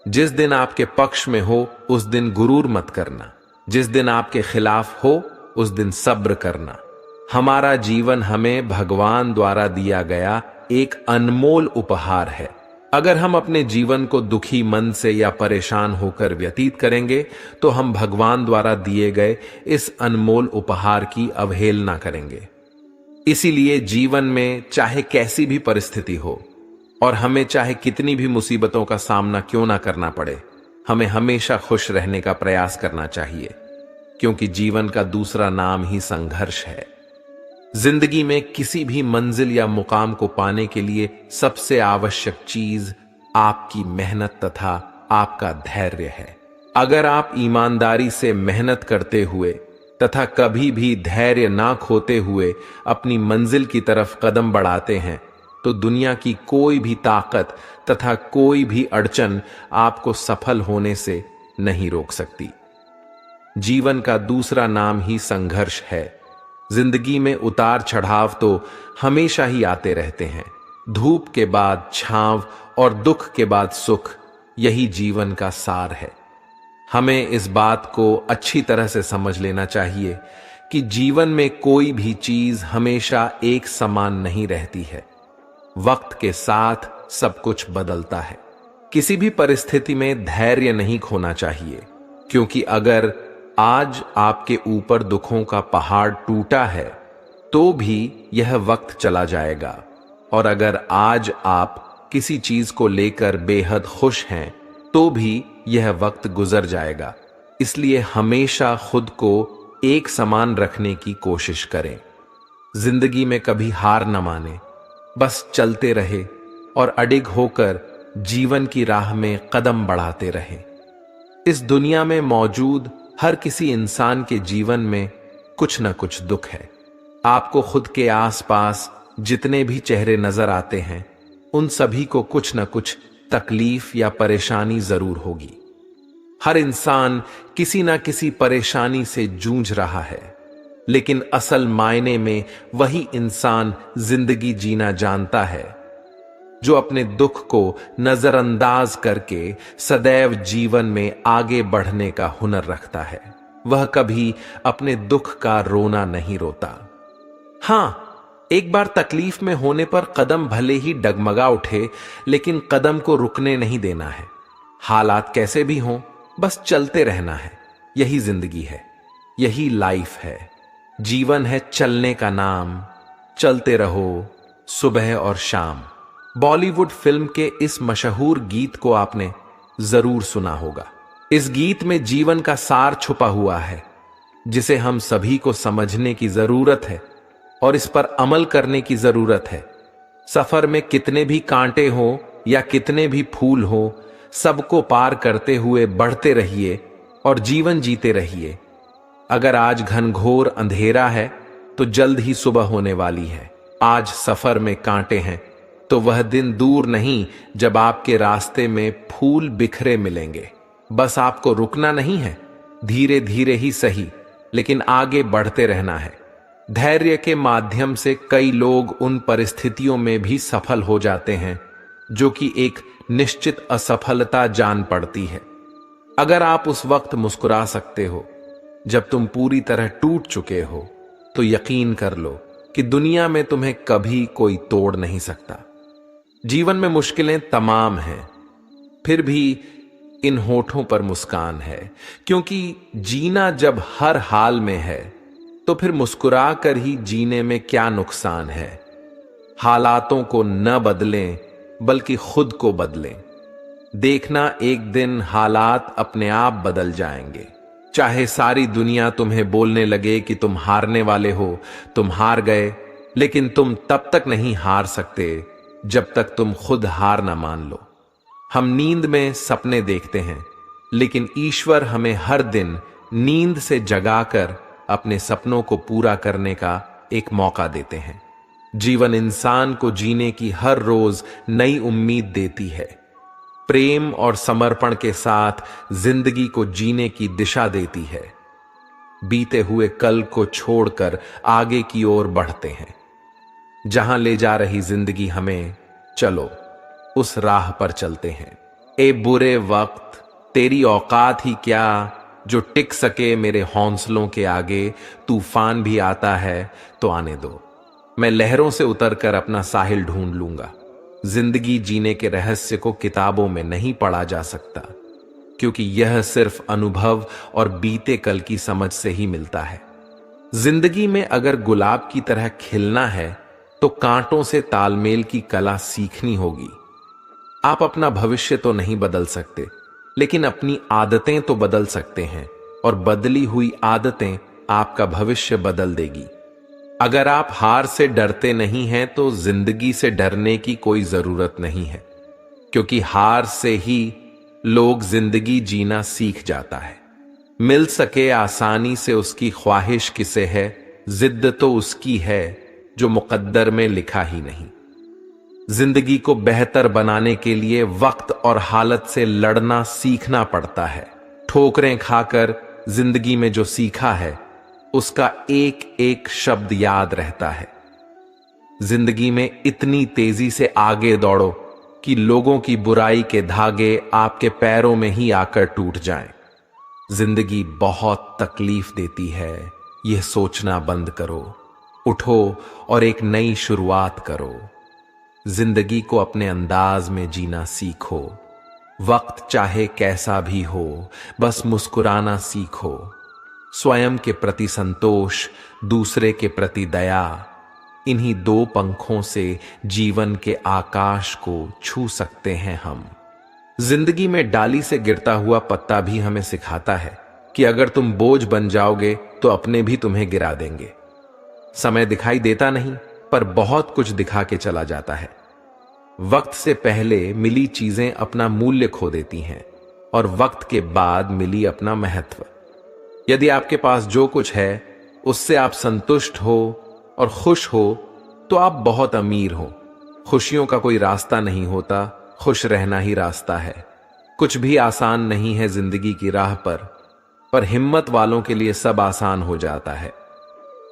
जिस दिन आपके पक्ष में हो उस दिन गुरूर मत करना, जिस दिन आपके खिलाफ हो उस दिन सब्र करना। हमारा जीवन हमें भगवान द्वारा दिया गया एक अनमोल उपहार है। अगर हम अपने जीवन को दुखी मन से या परेशान होकर व्यतीत करेंगे तो हम भगवान द्वारा दिए गए इस अनमोल उपहार की अवहेलना करेंगे। इसीलिए जीवन में चाहे कैसी भी परिस्थिति हो और हमें चाहे कितनी भी मुसीबतों का सामना क्यों ना करना पड़े, हमें हमेशा खुश रहने का प्रयास करना चाहिए, क्योंकि जीवन का दूसरा नाम ही संघर्ष है। जिंदगी में किसी भी मंजिल या मुकाम को पाने के लिए सबसे आवश्यक चीज आपकी मेहनत तथा आपका धैर्य है। अगर आप ईमानदारी से मेहनत करते हुए तथा कभी भी धैर्य ना खोते हुए अपनी मंजिल की तरफ कदम बढ़ाते हैं तो दुनिया की कोई भी ताकत तथा कोई भी अड़चन आपको सफल होने से नहीं रोक सकती। जीवन का दूसरा नाम ही संघर्ष है। जिंदगी में उतार चढ़ाव तो हमेशा ही आते रहते हैं। धूप के बाद छांव और दुख के बाद सुख, यही जीवन का सार है। हमें इस बात को अच्छी तरह से समझ लेना चाहिए कि जीवन में कोई भी चीज हमेशा एक समान नहीं रहती है। वक्त के साथ सब कुछ बदलता है। किसी भी परिस्थिति में धैर्य नहीं खोना चाहिए, क्योंकि अगर आज आपके ऊपर दुखों का पहाड़ टूटा है तो भी यह वक्त चला जाएगा, और अगर आज आप किसी चीज को लेकर बेहद खुश हैं तो भी यह वक्त गुजर जाएगा। इसलिए हमेशा खुद को एक समान रखने की कोशिश करें। जिंदगी में कभी हार न माने, बस चलते रहे और अडिग होकर जीवन की राह में कदम बढ़ाते रहें। इस दुनिया में मौजूद हर किसी इंसान के जीवन में कुछ न कुछ दुख है। आपको खुद के आसपास जितने भी चेहरे नजर आते हैं, उन सभी को कुछ न कुछ तकलीफ या परेशानी जरूर होगी। हर इंसान किसी न किसी परेशानी से जूझ रहा है, लेकिन असल मायने में वही इंसान जिंदगी जीना जानता है जो अपने दुख को नजरअंदाज करके सदैव जीवन में आगे बढ़ने का हुनर रखता है। वह कभी अपने दुख का रोना नहीं रोता। हां, एक बार तकलीफ में होने पर कदम भले ही डगमगा उठे, लेकिन कदम को रुकने नहीं देना है। हालात कैसे भी हों, बस चलते रहना है। यही जिंदगी है, यही लाइफ है। जीवन है चलने का नाम, चलते रहो सुबह और शाम। बॉलीवुड फिल्म के इस मशहूर गीत को आपने जरूर सुना होगा। इस गीत में जीवन का सार छुपा हुआ है, जिसे हम सभी को समझने की जरूरत है और इस पर अमल करने की जरूरत है। सफर में कितने भी कांटे हो या कितने भी फूल हो, सबको पार करते हुए बढ़ते रहिए और जीवन जीते रहिए। अगर आज घनघोर अंधेरा है तो जल्द ही सुबह होने वाली है। आज सफर में कांटे हैं तो वह दिन दूर नहीं जब आपके रास्ते में फूल बिखरे मिलेंगे। बस आपको रुकना नहीं है, धीरे धीरे ही सही, लेकिन आगे बढ़ते रहना है। धैर्य के माध्यम से कई लोग उन परिस्थितियों में भी सफल हो जाते हैं जो कि एक निश्चित असफलता जान पड़ती है। अगर आप उस वक्त मुस्कुरा सकते हो जब तुम पूरी तरह टूट चुके हो, तो यकीन कर लो कि दुनिया में तुम्हें कभी कोई तोड़ नहीं सकता। जीवन में मुश्किलें तमाम हैं, फिर भी इन होठों पर मुस्कान है, क्योंकि जीना जब हर हाल में है तो फिर मुस्कुरा कर ही जीने में क्या नुकसान है। हालातों को न बदलें बल्कि खुद को बदलें। देखना एक दिन हालात अपने आप बदल जाएंगे। चाहे सारी दुनिया तुम्हें बोलने लगे कि तुम हारने वाले हो, तुम हार गए, लेकिन तुम तब तक नहीं हार सकते जब तक तुम खुद हार ना मान लो। हम नींद में सपने देखते हैं, लेकिन ईश्वर हमें हर दिन नींद से जगाकर अपने सपनों को पूरा करने का एक मौका देते हैं। जीवन इंसान को जीने की हर रोज नई उम्मीद देती है। प्रेम और समर्पण के साथ जिंदगी को जीने की दिशा देती है। बीते हुए कल को छोड़कर आगे की ओर बढ़ते हैं। जहां ले जा रही जिंदगी हमें, चलो उस राह पर चलते हैं। ए बुरे वक्त, तेरी औकात ही क्या जो टिक सके मेरे हौसलों के आगे। तूफान भी आता है तो आने दो, मैं लहरों से उतरकर अपना साहिल ढूंढ लूंगा। जिंदगी जीने के रहस्य को किताबों में नहीं पढ़ा जा सकता, क्योंकि यह सिर्फ अनुभव और बीते कल की समझ से ही मिलता है। जिंदगी में अगर गुलाब की तरह खिलना है तो कांटों से तालमेल की कला सीखनी होगी। आप अपना भविष्य तो नहीं बदल सकते, लेकिन अपनी आदतें तो बदल सकते हैं, और बदली हुई आदतें आपका भविष्य बदल देगी। अगर आप हार से डरते नहीं हैं तो जिंदगी से डरने की कोई जरूरत नहीं है, क्योंकि हार से ही लोग जिंदगी जीना सीख जाता है। मिल सके आसानी से उसकी ख्वाहिश किसे है, जिद्द तो उसकी है जो मुकद्दर में लिखा ही नहीं। जिंदगी को बेहतर बनाने के लिए वक्त और हालत से लड़ना सीखना पड़ता है। ठोकरें खाकर जिंदगी में जो सीखा है उसका एक एक शब्द याद रहता है। जिंदगी में इतनी तेजी से आगे दौड़ो कि लोगों की बुराई के धागे आपके पैरों में ही आकर टूट जाएं। जिंदगी बहुत तकलीफ देती है, यह सोचना बंद करो। उठो और एक नई शुरुआत करो। जिंदगी को अपने अंदाज में जीना सीखो। वक्त चाहे कैसा भी हो, बस मुस्कुराना सीखो। स्वयं के प्रति संतोष, दूसरे के प्रति दया, इन्हीं दो पंखों से जीवन के आकाश को छू सकते हैं हम। जिंदगी में डाली से गिरता हुआ पत्ता भी हमें सिखाता है कि अगर तुम बोझ बन जाओगे तो अपने भी तुम्हें गिरा देंगे। समय दिखाई देता नहीं, पर बहुत कुछ दिखा के चला जाता है। वक्त से पहले मिली चीजें अपना मूल्य खो देती हैं, और वक्त के बाद मिली अपना महत्व। यदि आपके पास जो कुछ है उससे आप संतुष्ट हो और खुश हो तो आप बहुत अमीर हो। खुशियों का कोई रास्ता नहीं होता, खुश रहना ही रास्ता है। कुछ भी आसान नहीं है जिंदगी की राह पर हिम्मत वालों के लिए सब आसान हो जाता है।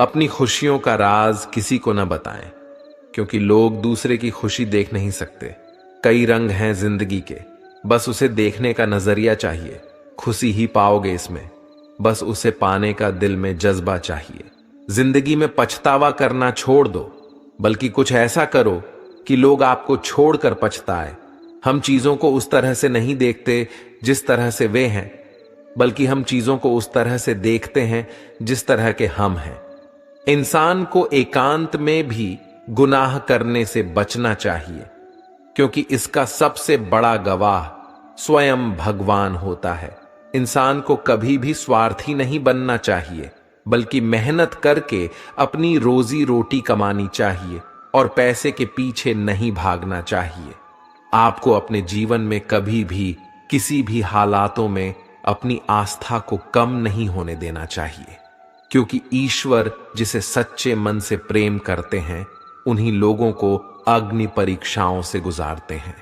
अपनी खुशियों का राज किसी को न बताएं, क्योंकि लोग दूसरे की खुशी देख नहीं सकते। कई रंग हैं जिंदगी के, बस उसे देखने का नजरिया चाहिए। खुशी ही पाओगे इसमें, बस उसे पाने का दिल में जज्बा चाहिए। जिंदगी में पछतावा करना छोड़ दो, बल्कि कुछ ऐसा करो कि लोग आपको छोड़कर पछताए। हम चीजों को उस तरह से नहीं देखते जिस तरह से वे हैं, बल्कि हम चीजों को उस तरह से देखते हैं जिस तरह के हम हैं। इंसान को एकांत में भी गुनाह करने से बचना चाहिए, क्योंकि इसका सबसे बड़ा गवाह स्वयं भगवान होता है। इंसान को कभी भी स्वार्थी नहीं बनना चाहिए, बल्कि मेहनत करके अपनी रोजी रोटी कमानी चाहिए और पैसे के पीछे नहीं भागना चाहिए। आपको अपने जीवन में कभी भी किसी भी हालातों में अपनी आस्था को कम नहीं होने देना चाहिए, क्योंकि ईश्वर जिसे सच्चे मन से प्रेम करते हैं उन्हीं लोगों को अग्नि परीक्षाओं से गुजारते हैं।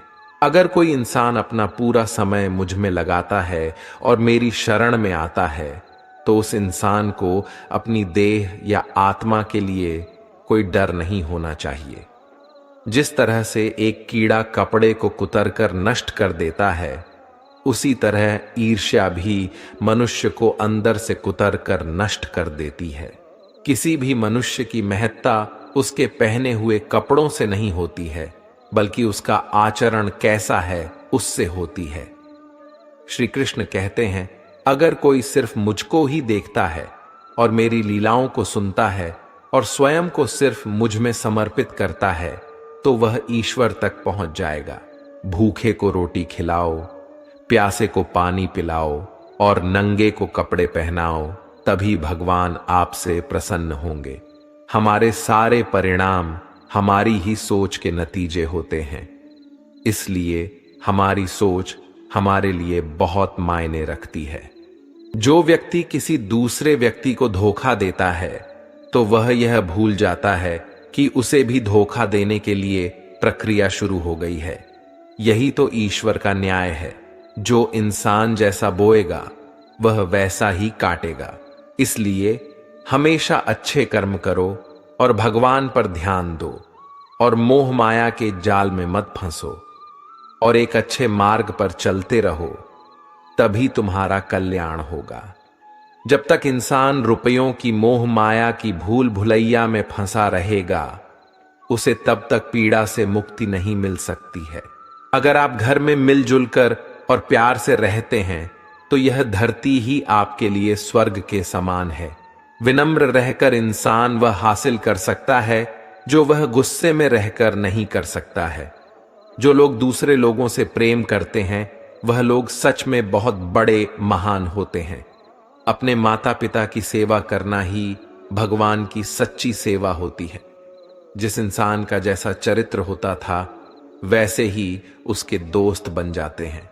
अगर कोई इंसान अपना पूरा समय मुझ में लगाता है और मेरी शरण में आता है तो उस इंसान को अपनी देह या आत्मा के लिए कोई डर नहीं होना चाहिए। जिस तरह से एक कीड़ा कपड़े को कुतरकर नष्ट कर देता है, उसी तरह ईर्ष्या भी मनुष्य को अंदर से कुतर कर नष्ट कर देती है। किसी भी मनुष्य की महत्ता उसके पहने हुए कपड़ों से नहीं होती है, बल्कि उसका आचरण कैसा है उससे होती है। श्री कृष्ण कहते हैं, अगर कोई सिर्फ मुझको ही देखता है और मेरी लीलाओं को सुनता है और स्वयं को सिर्फ मुझ में समर्पित करता है तो वह ईश्वर तक पहुंच जाएगा। भूखे को रोटी खिलाओ, प्यासे को पानी पिलाओ और नंगे को कपड़े पहनाओ, तभी भगवान आपसे प्रसन्न होंगे। हमारे सारे परिणाम हमारी ही सोच के नतीजे होते हैं, इसलिए हमारी सोच हमारे लिए बहुत मायने रखती है। जो व्यक्ति किसी दूसरे व्यक्ति को धोखा देता है तो वह यह भूल जाता है कि उसे भी धोखा देने के लिए प्रक्रिया शुरू हो गई है। यही तो ईश्वर का न्याय है। जो इंसान जैसा बोएगा वह वैसा ही काटेगा। इसलिए हमेशा अच्छे कर्म करो और भगवान पर ध्यान दो और मोह माया के जाल में मत फंसो और एक अच्छे मार्ग पर चलते रहो, तभी तुम्हारा कल्याण होगा। जब तक इंसान रुपयों की मोह माया की भूल भुलैया में फंसा रहेगा, उसे तब तक पीड़ा से मुक्ति नहीं मिल सकती है। अगर आप घर में मिलजुल कर और प्यार से रहते हैं तो यह धरती ही आपके लिए स्वर्ग के समान है। विनम्र रहकर इंसान वह हासिल कर सकता है जो वह गुस्से में रहकर नहीं कर सकता है। जो लोग दूसरे लोगों से प्रेम करते हैं वह लोग सच में बहुत बड़े महान होते हैं। अपने माता पिता की सेवा करना ही भगवान की सच्ची सेवा होती है। जिस इंसान का जैसा चरित्र होता था वैसे ही उसके दोस्त बन जाते हैं।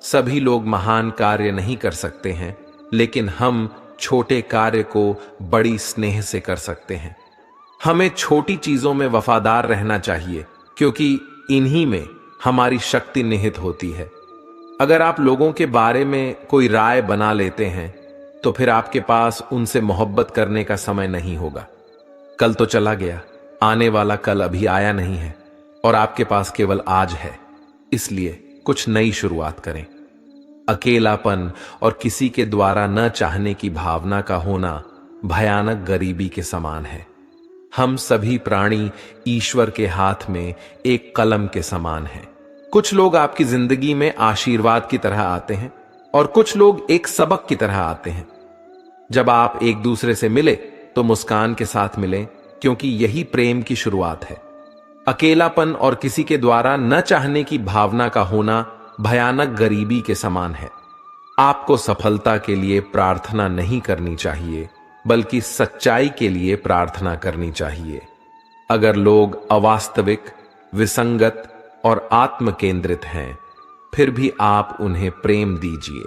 सभी लोग महान कार्य नहीं कर सकते हैं, लेकिन हम छोटे कार्य को बड़ी स्नेह से कर सकते हैं। हमें छोटी चीजों में वफादार रहना चाहिए, क्योंकि इन्हीं में हमारी शक्ति निहित होती है। अगर आप लोगों के बारे में कोई राय बना लेते हैं तो फिर आपके पास उनसे मोहब्बत करने का समय नहीं होगा। कल तो चला गया, आने वाला कल अभी आया नहीं है और आपके पास केवल आज है। इसलिए कुछ नई शुरुआत करें। अकेलापन और किसी के द्वारा न चाहने की भावना का होना भयानक गरीबी के समान है। हम सभी प्राणी ईश्वर के हाथ में एक कलम के समान हैं। कुछ लोग आपकी जिंदगी में आशीर्वाद की तरह आते हैं और कुछ लोग एक सबक की तरह आते हैं। जब आप एक दूसरे से मिले तो मुस्कान के साथ मिलें, क्योंकि यही प्रेम की शुरुआत है। अकेलापन और किसी के द्वारा न चाहने की भावना का होना भयानक गरीबी के समान है। आपको सफलता के लिए प्रार्थना नहीं करनी चाहिए, बल्कि सच्चाई के लिए प्रार्थना करनी चाहिए। अगर लोग अवास्तविक, विसंगत और आत्म केंद्रित हैं, फिर भी आप उन्हें प्रेम दीजिए।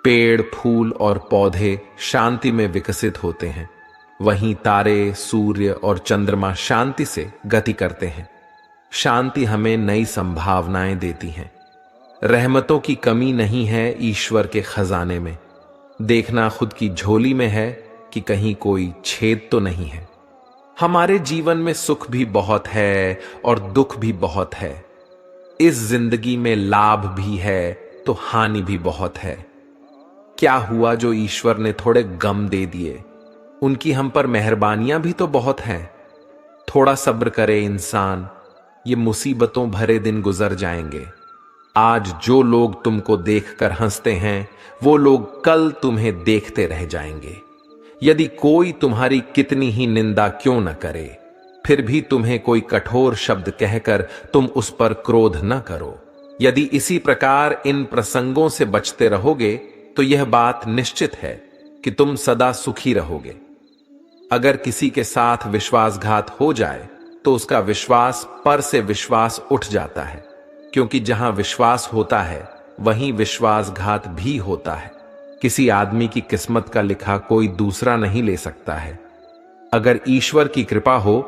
पेड़, फूल और पौधे शांति में विकसित होते हैं, वहीं तारे, सूर्य और चंद्रमा शांति से गति करते हैं। शांति हमें नई संभावनाएं देती हैं। रहमतों की कमी नहीं है ईश्वर के खजाने में। देखना खुद की झोली में है कि कहीं कोई छेद तो नहीं है। हमारे जीवन में सुख भी बहुत है और दुख भी बहुत है। इस जिंदगी में लाभ भी है तो हानि भी बहुत है। क्या हुआ जो ईश्वर ने थोड़े गम दे दिए? उनकी हम पर मेहरबानियां भी तो बहुत हैं। थोड़ा सब्र करे इंसान, ये मुसीबतों भरे दिन गुजर जाएंगे। आज जो लोग तुमको देखकर हंसते हैं वो लोग कल तुम्हें देखते रह जाएंगे। यदि कोई तुम्हारी कितनी ही निंदा क्यों न करे, फिर भी तुम्हें कोई कठोर शब्द कहकर तुम उस पर क्रोध न करो। यदि इसी प्रकार इन प्रसंगों से बचते रहोगे तो यह बात निश्चित है कि तुम सदा सुखी रहोगे। अगर किसी के साथ विश्वासघात हो जाए तो उसका विश्वास पर से विश्वास उठ जाता है, क्योंकि जहां विश्वास होता है वहीं विश्वासघात भी होता है। किसी आदमी की किस्मत का लिखा कोई दूसरा नहीं ले सकता है। अगर ईश्वर की कृपा हो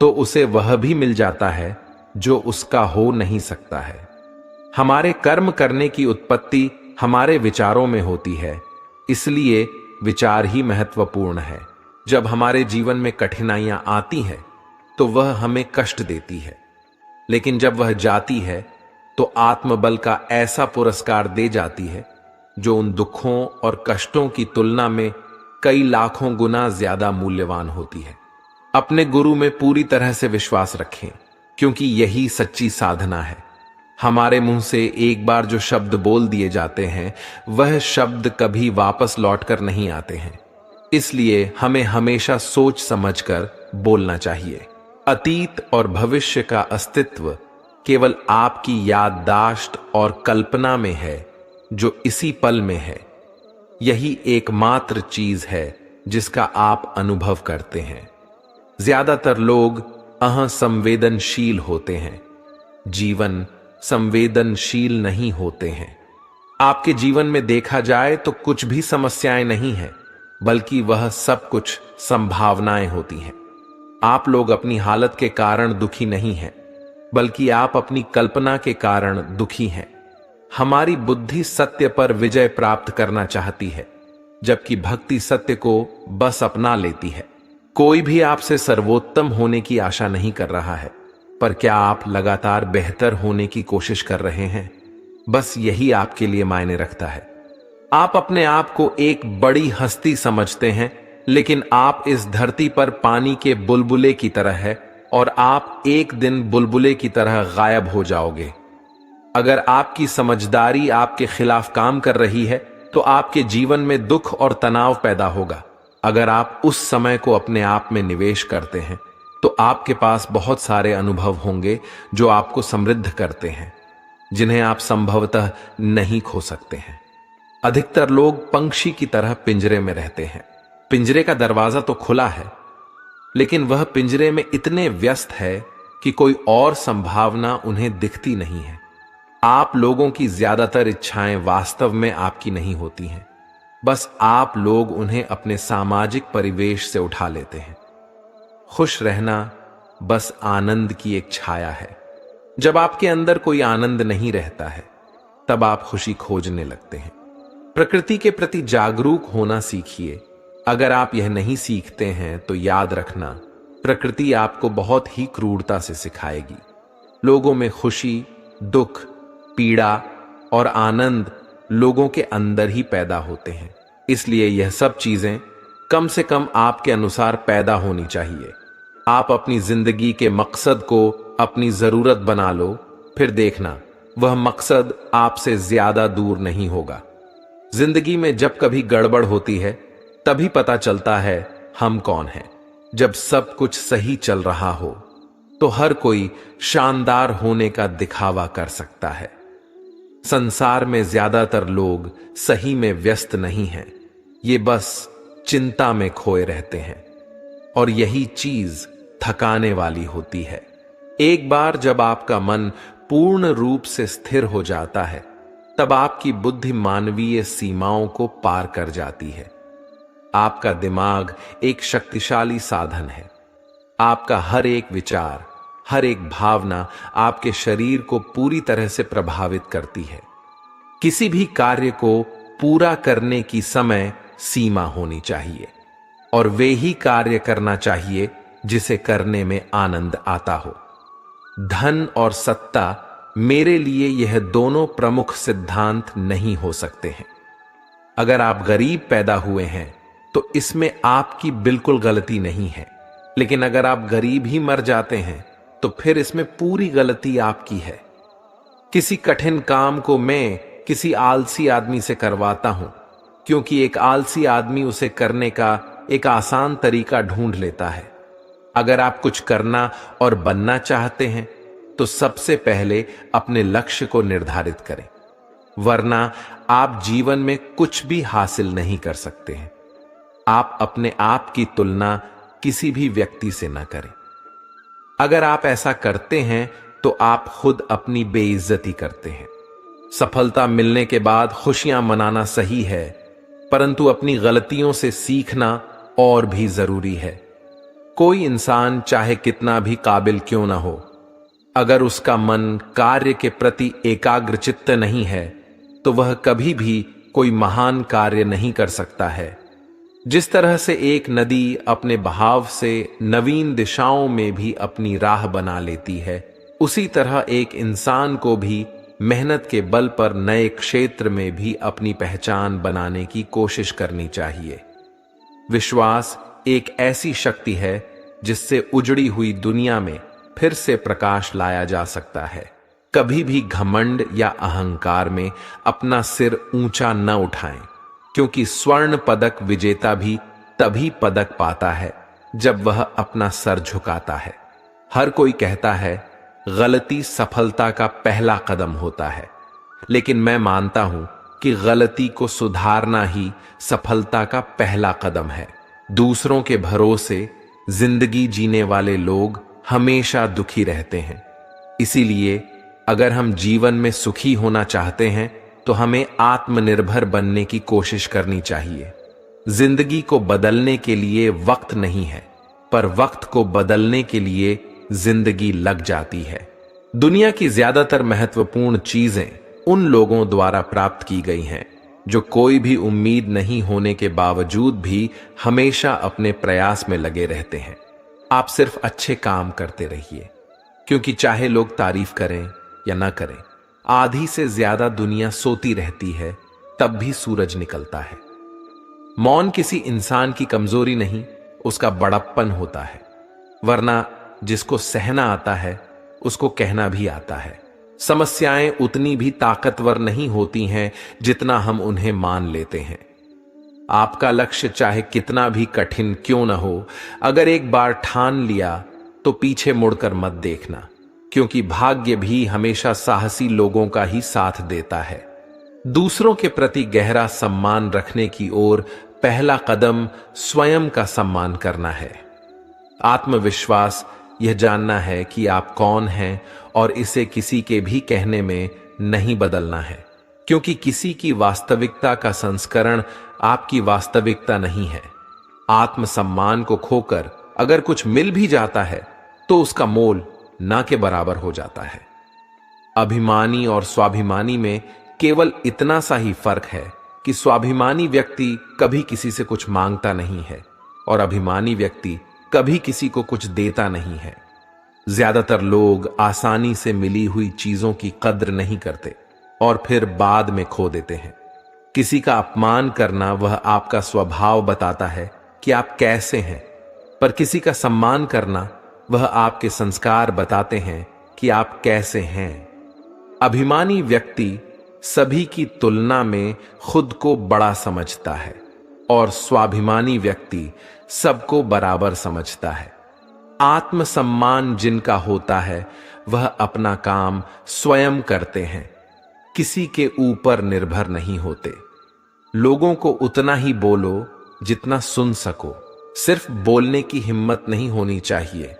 तो उसे वह भी मिल जाता है जो उसका हो नहीं सकता है। हमारे कर्म करने की उत्पत्ति हमारे विचारों में होती है, इसलिए विचार ही महत्वपूर्ण है। जब हमारे जीवन में कठिनाइयां आती हैं तो वह हमें कष्ट देती है, लेकिन जब वह जाती है तो आत्मबल का ऐसा पुरस्कार दे जाती है जो उन दुखों और कष्टों की तुलना में कई लाखों गुना ज्यादा मूल्यवान होती है। अपने गुरु में पूरी तरह से विश्वास रखें, क्योंकि यही सच्ची साधना है। हमारे मुंह से एक बार जो शब्द बोल दिए जाते हैं वह शब्द कभी वापस लौटकर नहीं आते हैं, इसलिए हमें हमेशा सोच समझकर बोलना चाहिए। अतीत और भविष्य का अस्तित्व केवल आपकी याददाश्त और कल्पना में है, जो इसी पल में है। यही एकमात्र चीज है जिसका आप अनुभव करते हैं। ज्यादातर लोग असंवेदनशील होते हैं, जीवन संवेदनशील नहीं होते हैं। आपके जीवन में देखा जाए तो कुछ भी समस्याएं नहीं हैं, बल्कि वह सब कुछ संभावनाएं होती हैं। आप लोग अपनी हालत के कारण दुखी नहीं हैं, बल्कि आप अपनी कल्पना के कारण दुखी हैं। हमारी बुद्धि सत्य पर विजय प्राप्त करना चाहती है, जबकि भक्ति सत्य को बस अपना लेती है। कोई भी आपसे सर्वोत्तम होने की आशा नहीं कर रहा है, पर क्या आप लगातार बेहतर होने की कोशिश कर रहे हैं? बस यही आपके लिए मायने रखता है। आप अपने आप को एक बड़ी हस्ती समझते हैं, लेकिन आप इस धरती पर पानी के बुलबुले की तरह है और आप एक दिन बुलबुले की तरह गायब हो जाओगे। अगर आपकी समझदारी आपके खिलाफ काम कर रही है तो आपके जीवन में दुख और तनाव पैदा होगा। अगर आप उस समय को अपने आप में निवेश करते हैं तो आपके पास बहुत सारे अनुभव होंगे जो आपको समृद्ध करते हैं, जिन्हें आप संभवतः नहीं खो सकते हैं। अधिकतर लोग पंछी की तरह पिंजरे में रहते हैं। पिंजरे का दरवाजा तो खुला है, लेकिन वह पिंजरे में इतने व्यस्त है कि कोई और संभावना उन्हें दिखती नहीं है। आप लोगों की ज्यादातर इच्छाएं वास्तव में आपकी नहीं होती हैं, बस आप लोग उन्हें अपने सामाजिक परिवेश से उठा लेते हैं। खुश रहना बस आनंद की एक छाया है। जब आपके अंदर कोई आनंद नहीं रहता है, तब आप खुशी खोजने लगते हैं। प्रकृति के प्रति जागरूक होना सीखिए। अगर आप यह नहीं सीखते हैं तो याद रखना, प्रकृति आपको बहुत ही क्रूरता से सिखाएगी। लोगों में खुशी, दुख, पीड़ा और आनंद लोगों के अंदर ही पैदा होते हैं। इसलिए यह सब चीजें कम से कम आपके अनुसार पैदा होनी चाहिए। आप अपनी जिंदगी के मकसद को अपनी जरूरत बना लो, फिर देखना वह मकसद आपसे ज्यादा दूर नहीं होगा। जिंदगी में जब कभी गड़बड़ होती है तभी पता चलता है हम कौन हैं। जब सब कुछ सही चल रहा हो तो हर कोई शानदार होने का दिखावा कर सकता है। संसार में ज्यादातर लोग सही में व्यस्त नहीं हैं, ये बस चिंता में खोए रहते हैं, और यही चीज थकाने वाली होती है। एक बार जब आपका मन पूर्ण रूप से स्थिर हो जाता है तब आपकी बुद्धि मानवीय सीमाओं को पार कर जाती है। आपका दिमाग एक शक्तिशाली साधन है। आपका हर एक विचार, हर एक भावना आपके शरीर को पूरी तरह से प्रभावित करती है। किसी भी कार्य को पूरा करने की समय सीमा होनी चाहिए और वे ही कार्य करना चाहिए जिसे करने में आनंद आता हो। धन और सत्ता, मेरे लिए यह दोनों प्रमुख सिद्धांत नहीं हो सकते हैं। अगर आप गरीब पैदा हुए हैं तो इसमें आपकी बिल्कुल गलती नहीं है, लेकिन अगर आप गरीब ही मर जाते हैं तो फिर इसमें पूरी गलती आपकी है। किसी कठिन काम को मैं किसी आलसी आदमी से करवाता हूं क्योंकि एक आलसी आदमी उसे करने का एक आसान तरीका ढूंढ लेता है। अगर आप कुछ करना और बनना चाहते हैं तो सबसे पहले अपने लक्ष्य को निर्धारित करें, वरना आप जीवन में कुछ भी हासिल नहीं कर सकते हैं। आप अपने आप की तुलना किसी भी व्यक्ति से न करें। अगर आप ऐसा करते हैं तो आप खुद अपनी बेइज्जती करते हैं। सफलता मिलने के बाद खुशियां मनाना सही है, परंतु अपनी गलतियों से सीखना और भी जरूरी है। कोई इंसान चाहे कितना भी काबिल क्यों ना हो, अगर उसका मन कार्य के प्रति एकाग्रचित्त नहीं है तो वह कभी भी कोई महान कार्य नहीं कर सकता है। जिस तरह से एक नदी अपने बहाव से नवीन दिशाओं में भी अपनी राह बना लेती है, उसी तरह एक इंसान को भी मेहनत के बल पर नए क्षेत्र में भी अपनी पहचान बनाने की कोशिश करनी चाहिए। विश्वास एक ऐसी शक्ति है जिससे उजड़ी हुई दुनिया में फिर से प्रकाश लाया जा सकता है। कभी भी घमंड या अहंकार में अपना सिर ऊंचा न उठाएं, क्योंकि स्वर्ण पदक विजेता भी तभी पदक पाता है जब वह अपना सर झुकाता है। हर कोई कहता है गलती सफलता का पहला कदम होता है, लेकिन मैं मानता हूं कि गलती को सुधारना ही सफलता का पहला कदम है। दूसरों के भरोसे जिंदगी जीने वाले लोग हमेशा दुखी रहते हैं। इसीलिए अगर हम जीवन में सुखी होना चाहते हैं तो हमें आत्मनिर्भर बनने की कोशिश करनी चाहिए। जिंदगी को बदलने के लिए वक्त नहीं है, पर वक्त को बदलने के लिए जिंदगी लग जाती है। दुनिया की ज्यादातर महत्वपूर्ण चीजें उन लोगों द्वारा प्राप्त की गई हैं जो कोई भी उम्मीद नहीं होने के बावजूद भी हमेशा अपने प्रयास में लगे रहते हैं। आप सिर्फ अच्छे काम करते रहिए, क्योंकि चाहे लोग तारीफ करें या ना करें, आधी से ज्यादा दुनिया सोती रहती है, तब भी सूरज निकलता है। मौन किसी इंसान की कमजोरी नहीं, उसका बड़प्पन होता है, वरना जिसको सहना आता है उसको कहना भी आता है। समस्याएं उतनी भी ताकतवर नहीं होती हैं जितना हम उन्हें मान लेते हैं। आपका लक्ष्य चाहे कितना भी कठिन क्यों न हो, अगर एक बार ठान लिया तो पीछे मुड़कर मत देखना, क्योंकि भाग्य भी हमेशा साहसी लोगों का ही साथ देता है। दूसरों के प्रति गहरा सम्मान रखने की ओर पहला कदम स्वयं का सम्मान करना है। आत्मविश्वास यह जानना है कि आप कौन हैं और इसे किसी के भी कहने में नहीं बदलना है, क्योंकि किसी की वास्तविकता का संस्करण आपकी वास्तविकता नहीं है। आत्मसम्मान को खोकर अगर कुछ मिल भी जाता है तो उसका मोल ना के बराबर हो जाता है। अभिमानी और स्वाभिमानी में केवल इतना सा ही फर्क है कि स्वाभिमानी व्यक्ति कभी किसी से कुछ मांगता नहीं है और अभिमानी व्यक्ति कभी किसी को कुछ देता नहीं है। ज्यादातर लोग आसानी से मिली हुई चीजों की कद्र नहीं करते और फिर बाद में खो देते हैं। किसी का अपमान करना वह आपका स्वभाव बताता है कि आप कैसे हैं, पर किसी का सम्मान करना वह आपके संस्कार बताते हैं कि आप कैसे हैं। अभिमानी व्यक्ति सभी की तुलना में खुद को बड़ा समझता है और स्वाभिमानी व्यक्ति सबको बराबर समझता है। आत्मसम्मान जिनका होता है वह अपना काम स्वयं करते हैं, किसी के ऊपर निर्भर नहीं होते। लोगों को उतना ही बोलो जितना सुन सको। सिर्फ बोलने की हिम्मत नहीं होनी चाहिए,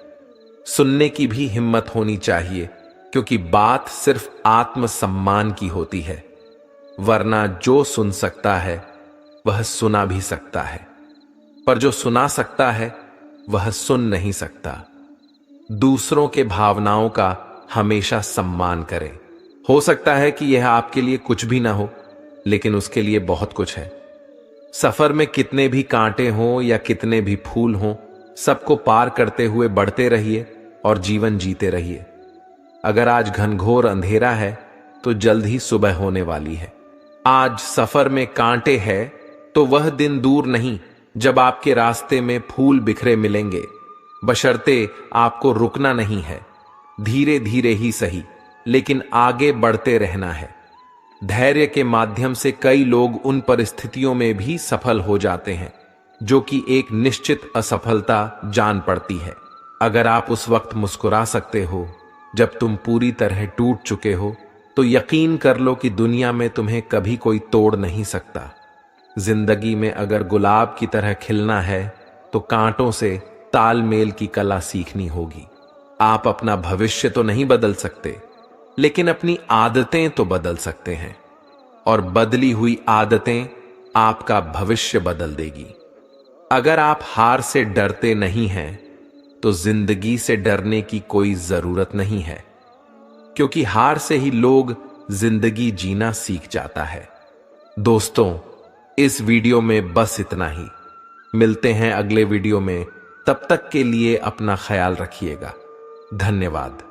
सुनने की भी हिम्मत होनी चाहिए, क्योंकि बात सिर्फ आत्मसम्मान की होती है। वरना जो सुन सकता है वह सुना भी सकता है, पर जो सुना सकता है वह सुन नहीं सकता। दूसरों के भावनाओं का हमेशा सम्मान करें। हो सकता है कि यह आपके लिए कुछ भी ना हो, लेकिन उसके लिए बहुत कुछ है। सफर में कितने भी कांटे हों या कितने भी फूल हों, सबको पार करते हुए बढ़ते रहिए और जीवन जीते रहिए। अगर आज घनघोर अंधेरा है तो जल्द ही सुबह होने वाली है। आज सफर में कांटे हैं तो वह दिन दूर नहीं जब आपके रास्ते में फूल बिखरे मिलेंगे, बशर्ते आपको रुकना नहीं है। धीरे धीरे ही सही, लेकिन आगे बढ़ते रहना है। धैर्य के माध्यम से कई लोग उन परिस्थितियों में भी सफल हो जाते हैं जो कि एक निश्चित असफलता जान पड़ती है। अगर आप उस वक्त मुस्कुरा सकते हो जब तुम पूरी तरह टूट चुके हो, तो यकीन कर लो कि दुनिया में तुम्हें कभी कोई तोड़ नहीं सकता। जिंदगी में अगर गुलाब की तरह खिलना है तो कांटों से तालमेल की कला सीखनी होगी। आप अपना भविष्य तो नहीं बदल सकते, लेकिन अपनी आदतें तो बदल सकते हैं, और बदली हुई आदतें आपका भविष्य बदल देगी। अगर आप हार से डरते नहीं हैं तो जिंदगी से डरने की कोई जरूरत नहीं है, क्योंकि हार से ही लोग जिंदगी जीना सीख जाता है। दोस्तों, इस वीडियो में बस इतना ही। मिलते हैं अगले वीडियो में। तब तक के लिए अपना ख्याल रखिएगा। धन्यवाद।